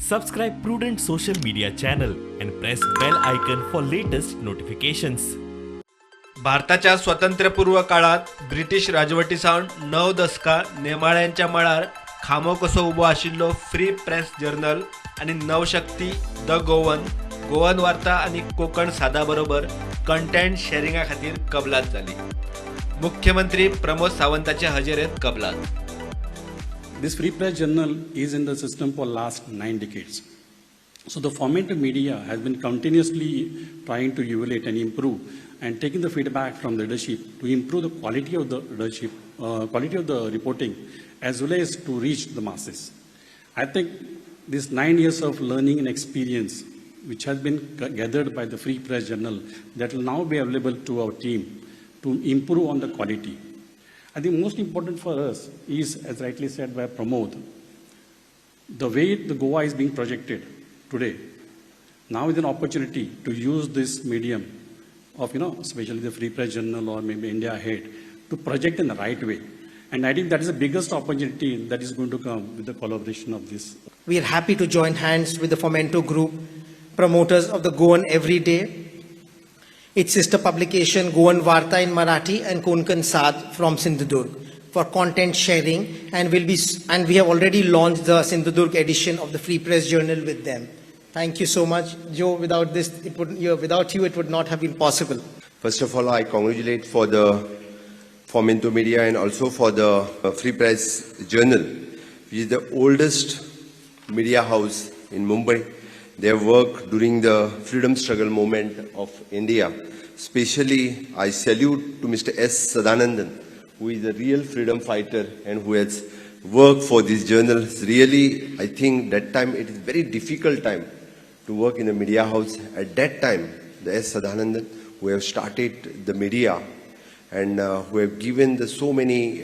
Subscribe Prudent social media channel and press bell icon for latest notifications. भारताच्या स्वातंत्र्यपूर्व काळात British राजवटीसावन 9 दशका नेमाळ्यांच्या मळार खामो कसो उबो आशिल्लो फ्री प्रेस जर्नल आणि नवशक्ती द गोवन वार्ता आणि कोकण सादा बरोबर कंटेंट शेअरिंगा खातीर कबलात जाली. मुख्यमंत्री प्रमोद सावंताच्या हजेरेत कबलात. This free press journal is in the system for last 9 decades. So the format of media has been continuously trying to evaluate and improve and taking the feedback from the leadership to improve the quality of the leadership, quality of the reporting as well as to reach the masses. I think this 9 years of learning and experience which has been gathered by the free press journal that will now be available to our team to improve on the quality. I think most important for us is, as rightly said by Pramod, the way the Goa is being projected today. Now is an opportunity to use this medium of, especially the Free Press Journal or maybe India Ahead, to project in the right way. And I think that is the biggest opportunity that is going to come with the collaboration of this. We are happy to join hands with the Fomento Group, promoters of the Goan Everyday, its sister publication Goan Varta in Marathi and Konkan Saad from Sindhudurg for content sharing, and we have already launched the Sindhudurg edition of the Free Press Journal with them. Thank you so much, Joe. Without you, it would not have been possible. First of all, I congratulate for the Fomento Media and also for the Free Press Journal, which is the oldest media house in Mumbai. Their work during the freedom struggle movement of India. Especially, I salute to Mr. S. Sadanandan, who is a real freedom fighter and who has worked for this journal. Really, I think that time it is very difficult time to work in a media house. At that time, the S. Sadanandan, who have started the media and who have given the so many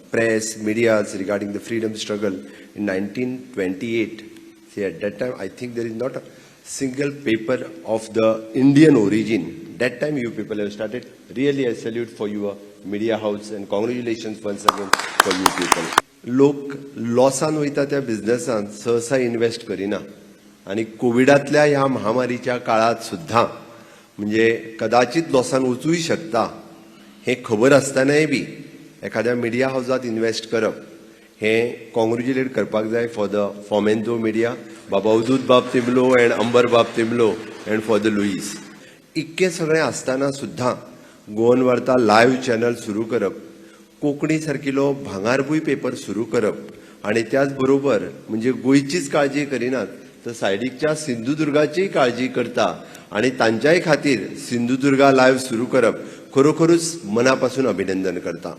press, medias regarding the freedom struggle in 1928. See, at that time, I think there is not a single paper of the Indian origin. That time you people have started. Really, I salute for your media house and congratulations once again for you people. लोक लॉसान वयता त्या बिझनेसान सहसा invest करिना आणि कोविडातल्या ह्या महामारीच्या काळात सुद्धा म्हणजे कदाचित लॉसान वचूय शकता हे खबर आसतनाय बी एखाद्या मिडिया हाऊसात इन्व्हेस्ट करप हे कॉंग्रॅच्युलेट करपाक जाय फॉर द फॉमेंतो मिडिया, बाबा उदूद बाब तिमलो अँड अंबर बाब तिमलो अँड फॉर द लुईस. इतके सगळे असताना सुद्धा गोवन वार्ता लाईव्ह चॅनल सुरू करप, कोंकणी सारकिलो भांगारभूंय पेपर सुरू करप आणि त्याच बरोबर म्हणजे गोंयचीच काळजी करिनात तर सायडीकच्या सिंधुदुर्गाची काळजी करता आणि तांच्याय खातीर सिंधुदुर्गा लाईव्ह सुरू करप खरोखरूच मनापासून अभिनंदन करता.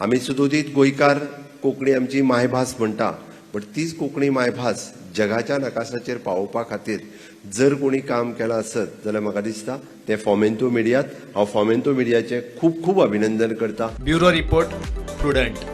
आमी सुदोदीत गोंयकार कोंकणी आमची मायभास म्हणटा, पण तीच कोंकणी मायभास जगाच्या नकाशाचेर पावोवपा खातीर जर कोणी काम केलां आसत जाल्यार म्हाका दिसता ते फॉमेंतो मिडियात. हांव फॉमेंतो मिडियाचे खूब खूब अभिनंदन करता. Bureau report prudent.